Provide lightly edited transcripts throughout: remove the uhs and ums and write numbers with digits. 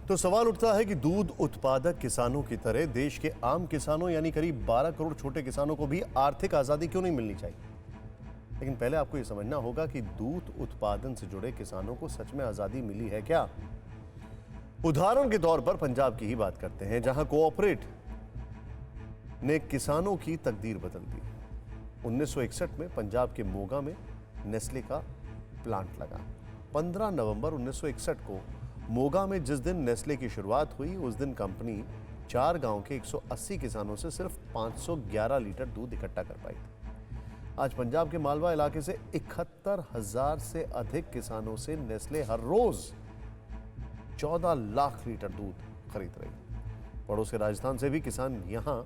तो सवाल उठता है कि दूध उत्पादक किसानों की तरह देश के आम किसानों यानी करीब 12 करोड़ छोटे किसानों को भी आर्थिक आजादी क्यों नहीं मिलनी चाहिए। लेकिन पहले आपको यह समझना होगा कि दूध उत्पादन से जुड़े किसानों को सच में आजादी मिली है क्या। उदाहरण के तौर पर पंजाब की ही बात करते हैं, जहां कोऑपरेट ने किसानों की तकदीर बदल दी। 1961 में पंजाब के मोगा में नेस्ले का प्लांट लगा। 15 नवंबर 1961 को मोगा में जिस दिन नेस्ले की शुरुआत हुई, उस दिन कंपनी 4 गांव के 180 किसानों से सिर्फ 511 लीटर दूध इकट्ठा कर पाई थी। आज पंजाब के मालवा इलाके से 71,000 से अधिक किसानों से नेस्ले हर रोज 14 लाख लीटर दूध खरीद रही। पड़ोस के राजस्थान से भी किसान यहां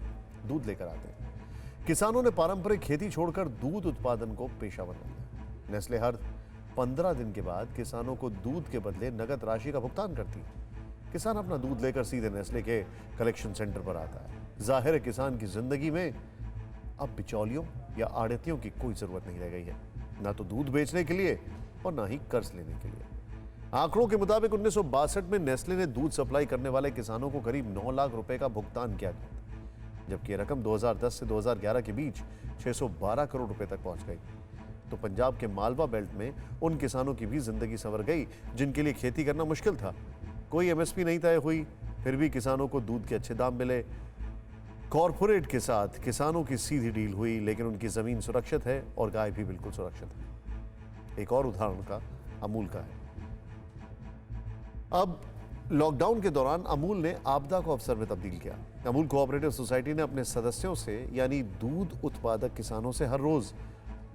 दूध लेकर आते हैं। किसानों ने पारंपरिक खेती छोड़कर दूध उत्पादन को पेशा बना लिया। नेस्ले हर 15 दिन के बाद किसानों को दूध के बदले नगद राशि का भुगतान करती है। किसान अपना दूध लेकर सीधे नेस्ले के कलेक्शन सेंटर पर आता है। जाहिर है किसान की जिंदगी में अब बिचौलियों या आड़तियों की कोई जरूरत नहीं रह गई है, ना तो दूध बेचने के लिए और ना ही कर्ज लेने के लिए। आंकड़ों के मुताबिक 1962 में नेस्ले ने दूध सप्लाई करने वाले किसानों को करीब 9 लाख रुपए का भुगतान किया गया था, जबकि यह रकम 2010 से 2011 के बीच 612 करोड़ रुपए तक पहुंच गई। तो पंजाब के मालवा बेल्ट में उन किसानों की भी जिंदगी संवर गई जिनके लिए खेती करना मुश्किल था। कोई एमएसपी नहीं तय हुई, फिर भी किसानों को दूध के अच्छे दाम मिले। कॉरपोरेट के साथ किसानों की सीधी डील हुई, लेकिन उनकी जमीन सुरक्षित है और गाय भी बिल्कुल सुरक्षित है। एक और उदाहरण का अमूल का है। अब लॉकडाउन के दौरान अमूल ने आपदा को अवसर में तब्दील किया। अमूल कोऑपरेटिव सोसाइटी ने अपने सदस्यों से यानी दूध उत्पादक किसानों से हर रोज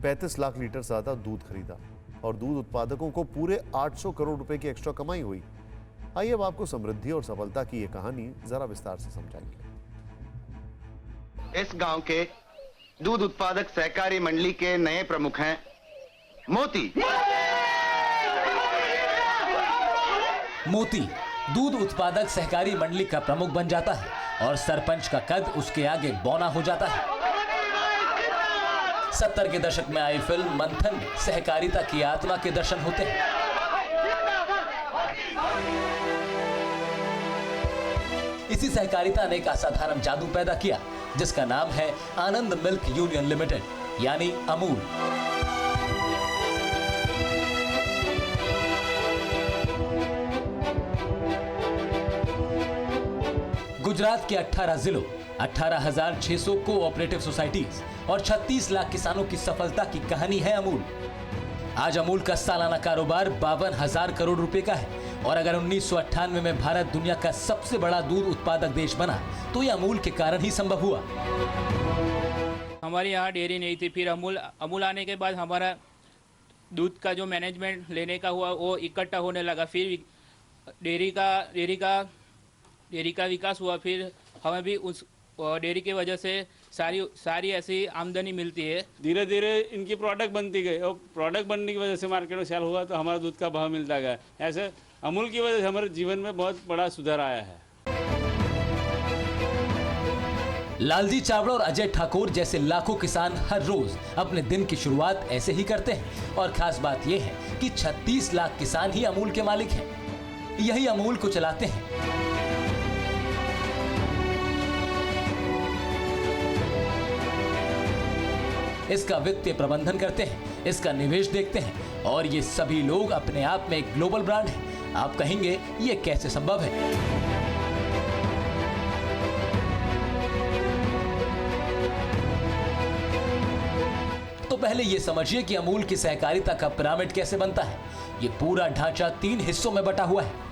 35 लाख लीटर ज्यादा दूध खरीदा और दूध उत्पादकों को पूरे 800 करोड़ रुपए की एक्स्ट्रा कमाई हुई। आइए अब आपको समृद्धि और सफलता की यह कहानी जरा विस्तार से समझाएंगे। इस गांव के दूध उत्पादक सहकारी मंडली के नए प्रमुख हैं मोती। मोती दूध उत्पादक सहकारी मंडली का प्रमुख बन जाता है और सरपंच का कद उसके आगे बौना हो जाता है। 70 के दशक में आई फिल्म मंथन में सहकारिता की आत्मा के दर्शन होते हैं। इसी सहकारिता ने एक असाधारण जादू पैदा किया जिसका नाम है आनंद मिल्क यूनियन लिमिटेड यानी अमूल। गुजरात के 18 जिलों 18,600 कोऑपरेटिव सोसाइटीज और 36 लाख किसानों की सफलता की कहानी है अमूल। आज अमूल का सालाना कारोबार 52,000 करोड़ रुपए का है और अगर 1998 में भारत दुनिया का सबसे बड़ा दूध उत्पादक देश बना तो यह अमूल के कारण ही संभव हुआ। हमारे यहाँ डेयरी नहीं थी, फिर अमूल आने के बाद हमारा दूध का जो मैनेजमेंट लेने का हुआ वो इकट्ठा होने लगा। फिर डेयरी का विकास हुआ। फिर हमें भी उस डेयरी की वजह से सारी ऐसी आमदनी मिलती है। धीरे धीरे इनकी प्रोडक्ट बनती गई और प्रोडक्ट बनने की वजह से मार्केट में सेल हुआ तो हमारा दूध का भाव मिलता गया। ऐसे अमूल की वजह से हमारे जीवन में बहुत बड़ा सुधार आया है। लालजी चावड़ा और अजय ठाकुर जैसे लाखों किसान हर रोज अपने दिन की शुरुआत ऐसे ही करते हैं और खास बात यह है कि 36 लाख किसान ही अमूल के मालिक हैं। यही अमूल को चलाते हैं। इसका वित्तीय प्रबंधन करते हैं, इसका निवेश देखते हैं और ये सभी लोग अपने आप में एक ग्लोबल ब्रांड है। आप कहेंगे ये कैसे संभव है? तो पहले ये समझिए कि अमूल की सहकारिता का पिरामिड कैसे बनता है। ये पूरा ढांचा 3 हिस्सों में बटा हुआ है।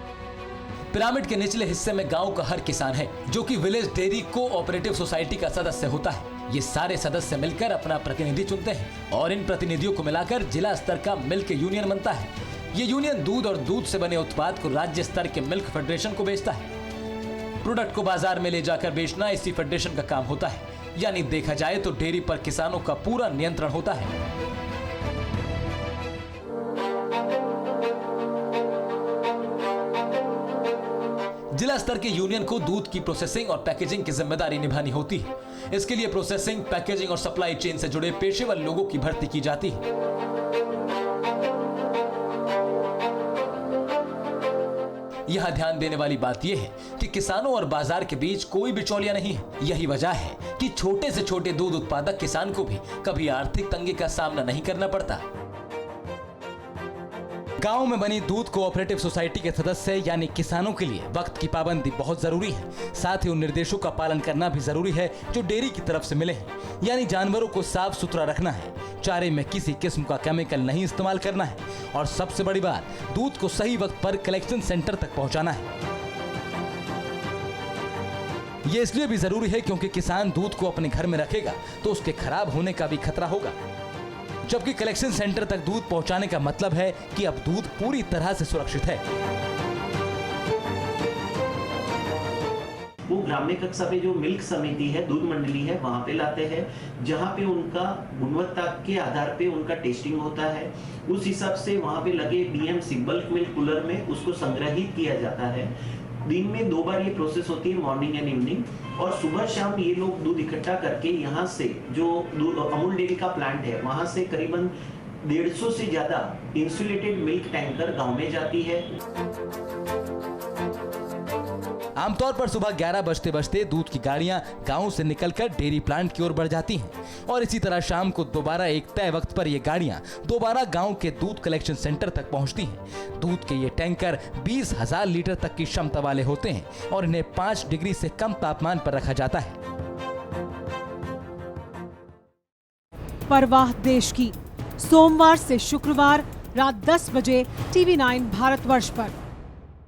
पिरामिड के निचले हिस्से में गांव का हर किसान है जो कि विलेज डेयरी कोऑपरेटिव सोसाइटी का सदस्य होता है। ये सारे सदस्य मिलकर अपना प्रतिनिधि चुनते हैं और इन प्रतिनिधियों को मिलाकर जिला स्तर का मिल्क यूनियन बनता है। ये यूनियन दूध और दूध से बने उत्पाद को राज्य स्तर के मिल्क फेडरेशन को बेचता है। प्रोडक्ट को बाजार में ले जाकर बेचना इसी फेडरेशन का काम होता है। यानी देखा जाए तो डेयरी पर किसानों का पूरा नियंत्रण होता है। जिला स्तर के यूनियन को दूध की प्रोसेसिंग और पैकेजिंग की जिम्मेदारी निभानी होती है। इसके लिए प्रोसेसिंग, पैकेजिंग और सप्लाई चेन से जुड़े पेशेवर लोगों की भर्ती की जाती है। यहाँ ध्यान देने वाली बात यह है कि किसानों और बाजार के बीच कोई बिचौलिया नहीं है। यही वजह है कि छोटे से छोटे दूध उत्पादक किसान को भी कभी आर्थिक तंगी का सामना नहीं करना पड़ता। गांव में बनी दूध कोऑपरेटिव सोसाइटी के सदस्य यानी किसानों के लिए वक्त की पाबंदी बहुत जरूरी है। साथ ही उन निर्देशों का पालन करना भी जरूरी है जो डेयरी की तरफ से मिले हैं, यानी जानवरों को साफ सुथरा रखना है, चारे में किसी किस्म का केमिकल नहीं इस्तेमाल करना है और सबसे बड़ी बात, दूध को सही वक्त पर कलेक्शन सेंटर तक पहुंचाना है। ये इसलिए भी जरूरी है क्योंकि किसान दूध को अपने घर में रखेगा तो उसके खराब होने का भी खतरा होगा, जबकि कलेक्शन सेंटर तक दूध पहुंचाने का मतलब है कि अब दूध पूरी तरह से सुरक्षित है। वो ग्राम्य कक्षा पे जो मिल्क समिति है, दूध मंडली है, वहाँ पे लाते हैं, जहाँ पे उनका गुणवत्ता के आधार पे उनका टेस्टिंग होता है। उस हिसाब से वहाँ पे लगे BMC बल्क मिल्क कूलर में उसको संग्रहित किया जाता है। दिन में 2 बार ये प्रोसेस होती है, मॉर्निंग एंड इवनिंग, और सुबह शाम ये लोग दूध इकट्ठा करके यहाँ से जो अमूल डेयरी का प्लांट है वहाँ से करीबन 150 से ज्यादा इंसुलेटेड मिल्क टैंकर गांव में जाती है। आमतौर पर सुबह 11 बजते बजते दूध की गाड़ियां गांव से निकलकर डेयरी प्लांट की ओर बढ़ जाती हैं और इसी तरह शाम को दोबारा एक तय वक्त पर ये गाड़ियां दोबारा गांव के दूध कलेक्शन सेंटर तक पहुंचती हैं। दूध के ये टैंकर 20,000 लीटर तक की क्षमता वाले होते हैं और इन्हें 5 डिग्री से कम तापमान पर रखा जाता है। परवाह देश की, सोमवार से शुक्रवार रात 10 बजे TV9 भारतवर्ष पर।